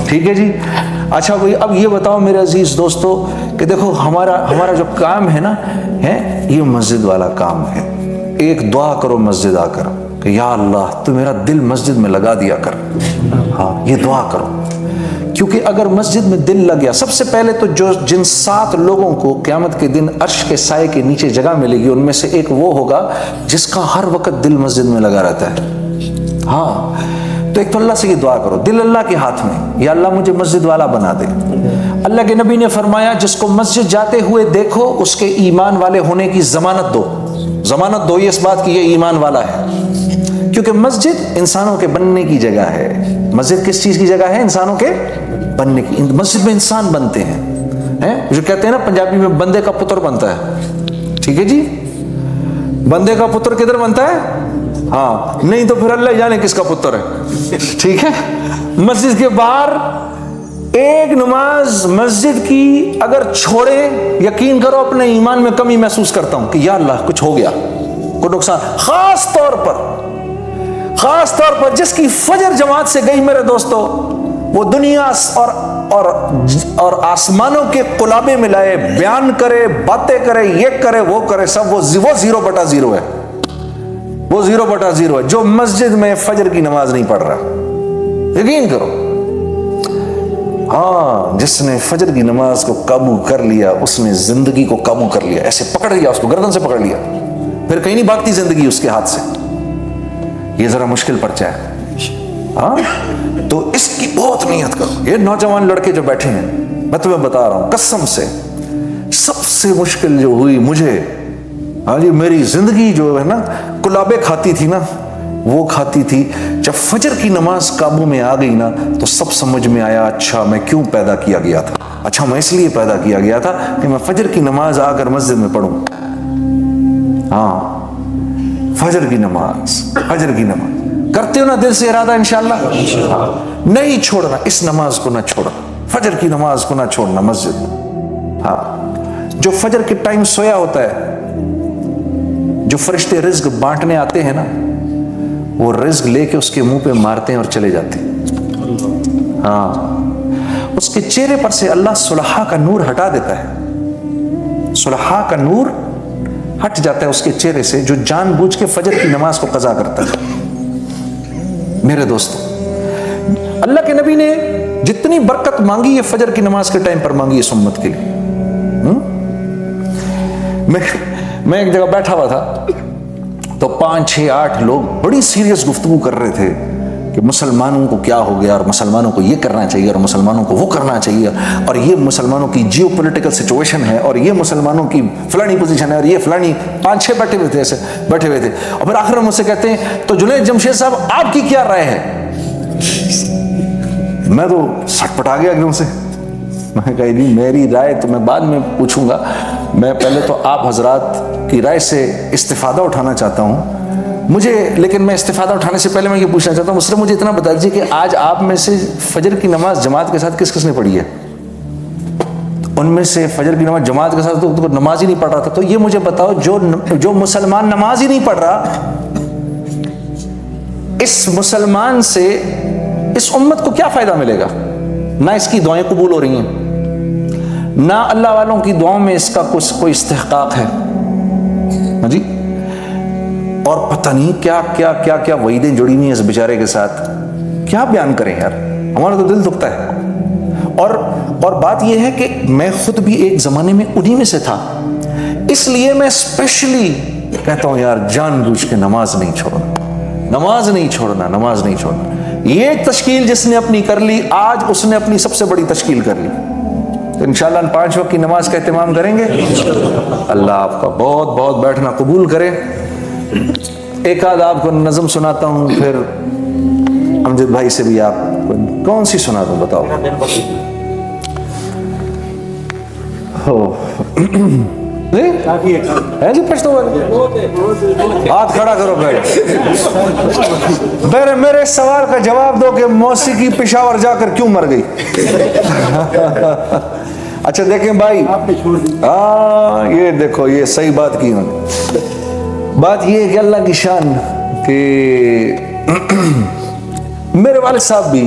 ٹھیک ہے جی. اچھا بھائی اب یہ بتاؤ میرے عزیز دوستو کہ دیکھو ہمارا جو کام ہے نا یہ مسجد والا کام ہے. ایک دعا کرو مسجد آ کر کہ یا اللہ تو میرا دل مسجد میں لگا دیا کر. ہاں یہ دعا کرو, کیونکہ اگر مسجد میں دل لگ گیا, سب سے پہلے تو جن 7 لوگوں کو قیامت کے دن عرش کے سائے کے نیچے جگہ ملے گی ان میں سے ایک وہ ہوگا جس کا ہر وقت دل مسجد میں لگا رہتا ہے. ہاں تو ایک تو اللہ سے یہ دعا کرو, دل اللہ کے ہاتھ میں, یا اللہ مجھے مسجد والا بنا دے. اللہ کے نبی نے فرمایا جس کو مسجد جاتے ہوئے دیکھو اس کے ایمان والے ہونے کی ضمانت دو. ضمانت دو یہ اس بات کی یہ ایمان والا ہے, کیونکہ مسجد انسانوں کے بننے کی جگہ ہے. مسجد کس چیز کی جگہ ہے؟ انسانوں کے بننے کی. مسجد میں انسان بنتے ہیں, جو کہتے ہیں نا پنجابی میں بندے کا پتر بنتا ہے. ٹھیک ہے جی, بندے کا پتر کدھر بنتا ہے؟ ہاں نہیں تو پھر اللہ جانے کس کا پتر ہے. ٹھیک ہے, مسجد کے باہر ایک نماز مسجد کی اگر چھوڑے, یقین کرو اپنے ایمان میں کمی محسوس کرتا ہوں کہ یا اللہ کچھ ہو گیا, کوئی نقصان. خاص طور پر جس کی فجر جماعت سے گئی میرے دوستو, وہ دنیا اور آسمانوں کے قلابے ملائے, بیان کرے, باتیں کرے, یہ کرے, وہ کرے, سب وہ 0/0 ہے. وہ 0/0 ہے جو مسجد میں فجر کی نماز نہیں پڑھ رہا. یقین کرو. ہاں جس نے فجر کی نماز کو قابو کر لیا اس نے زندگی کو قابو کر لیا. ایسے پکڑ لیا اس کو, گردن سے پکڑ لیا, پھر کہیں نہیں بھاگتی زندگی اس کے ہاتھ سے. یہ ذرا مشکل پڑ جائے. ہاں تو اس کی بہت نیت کرو. یہ نوجوان لڑکے جو بیٹھے ہیں, میں تمہیں بتا رہا ہوں قسم سے, سب سے مشکل جو ہوئی مجھے, ہاں جی میری زندگی جو ہے نا کلابے کھاتی تھی نا, وہ کھاتی تھی جب فجر کی نماز قابو میں آ گئی نا تو سب سمجھ میں آیا اچھا میں کیوں پیدا کیا گیا تھا. اچھا میں اس لیے پیدا کیا گیا تھا کہ میں فجر کی نماز آ کر مسجد میں پڑھوں. ہاں فجر کی نماز کرتے ہو نا دل سے ارادہ انشاءاللہ, نہیں چھوڑنا اس نماز کو, نہ چھوڑنا فجر کی نماز کو, نہ چھوڑنا مسجد. ہاں جو فجر کے ٹائم سویا ہوتا ہے, جو فرشتے رزق بانٹنے آتے ہیں نا, وہ رزق لے کے اس کے منہ پہ مارتے ہیں اور چلے جاتے ہیں. ہاں اس کے چہرے پر سے اللہ صلحاء کا نور ہٹا دیتا ہے. صلحاء کا نور ہٹ جاتا ہے اس کے چہرے سے جو جان بوجھ کے فجر کی نماز کو قضا کرتا ہے. میرے دوستو اللہ کے نبی نے جتنی برکت مانگی ہے فجر کی نماز کے ٹائم پر مانگی ہے اس امت کے لیے. میں ایک جگہ بیٹھا ہوا تھا تو 5 6 8 لوگ بڑی سیریس گفتگو کر رہے تھے کہ مسلمانوں کو کیا ہو گیا, اور مسلمانوں کو یہ کرنا چاہیے, اور مسلمانوں کو وہ کرنا چاہیے, اور یہ مسلمانوں کی جیو پولیٹیکل سچویشن ہے, اور یہ مسلمانوں کی فلانی پوزیشن ہے, اور یہ فلانی 5 6 بیٹھے ہوئے تھے. اور پھر آخر میں مجھ سے کہتے ہیں تو جنید جمشید صاحب آپ کی کیا رائے ہے؟ میں تو سٹ پٹا گیا ایک دم سے. میں کہا جی میری رائے تو میں بعد میں پوچھوں گا, میں پہلے تو آپ حضرات کی رائے سے استفادہ اٹھانا چاہتا ہوں. لیکن میں استفادہ اٹھانے سے پہلے میں یہ پوچھنا چاہتا ہوں, مجھے اتنا بتا دیجیے کہ آج آپ میں سے فجر کی نماز جماعت کے ساتھ کس کس نے پڑھی ہے؟ ان میں سے فجر کی نماز جماعت کے ساتھ تو نماز ہی نہیں پڑھ رہا تھا. تو یہ مجھے بتاؤ جو مسلمان نماز ہی نہیں پڑھ رہا, اس مسلمان سے اس امت کو کیا فائدہ ملے گا؟ نہ اس کی دعائیں قبول ہو رہی ہیں, نہ اللہ والوں کی دعاؤں میں اس کا کوئی استحقاق ہے. ہاں جی, اور پتہ نہیں کیا کیا کیا کیا وعیدیں جڑی ہوئی ہیں اس بیچارے کے ساتھ. کیا بیان کریں یار, ہمارا تو دل دکھتا ہے. اور بات یہ ہے کہ میں خود بھی ایک زمانے میں انہی میں سے تھا, اس لیے میں اسپیشلی کہتا ہوں یار جان بوجھ کے نماز نہیں چھوڑنا. یہ تشکیل جس نے اپنی کر لی, آج اس نے اپنی سب سے بڑی تشکیل کر لی. تو انشاءاللہ 5 وقت کی نماز کا اہتمام کریں گے. اللہ آپ کا بہت بہت بیٹھنا قبول کرے. ایک آدھ آپ کو نظم سناتا ہوں, پھر امجد بھائی سے بھی آپ کون سی سنا دوں بتاؤ. جی پشتو ہاتھ کھڑا کرو پہلے. میرے سوال کا جواب دو کہ موسیقی پشاور جا کر کیوں مر گئی. اچھا دیکھیں بھائی, ہاں یہ دیکھو یہ صحیح بات کی انہوں نے. بات یہ ہے کہ اللہ کی شان کہ میرے والد صاحب بھی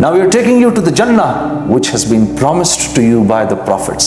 Now we are taking you to the Jannah which has been promised to you by the prophets.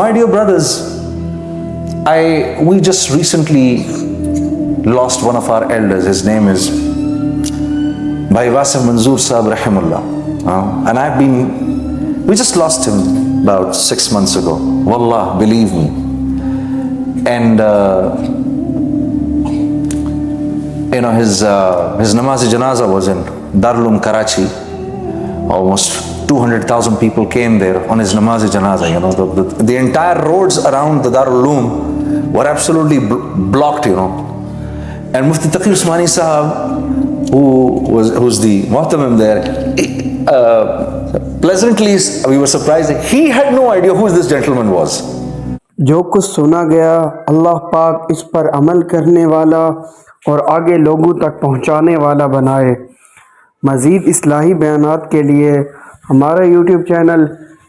my dear brothers, we just recently lost one of our elders. His name is Bhai Wasif Manzoor Sahab Rahimullah, and we just lost him about 6 months ago. Wallah, believe me. And his namaz janaza was in Darul Uloom Karachi. Almost 200,000 people came there on his namaz janaza. You know, the entire roads around the Darul Uloom were absolutely blocked. You know, and Mufti Taqi Usmani Sahab, who's the muhtamim there, pleasantly we were surprised. He had no idea who this gentleman was. جو کچھ سنا گیا اللہ پاک اس پر عمل کرنے والا اور آگے لوگوں تک پہنچانے والا بنائے۔ مزید اصلاحی بیانات کے لیے ہمارا یوٹیوب چینل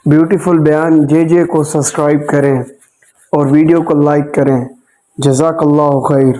بیوٹیفل بیان جے کو سبسکرائب کریں اور ویڈیو کو لائک کریں۔ جزاک اللہ خیر۔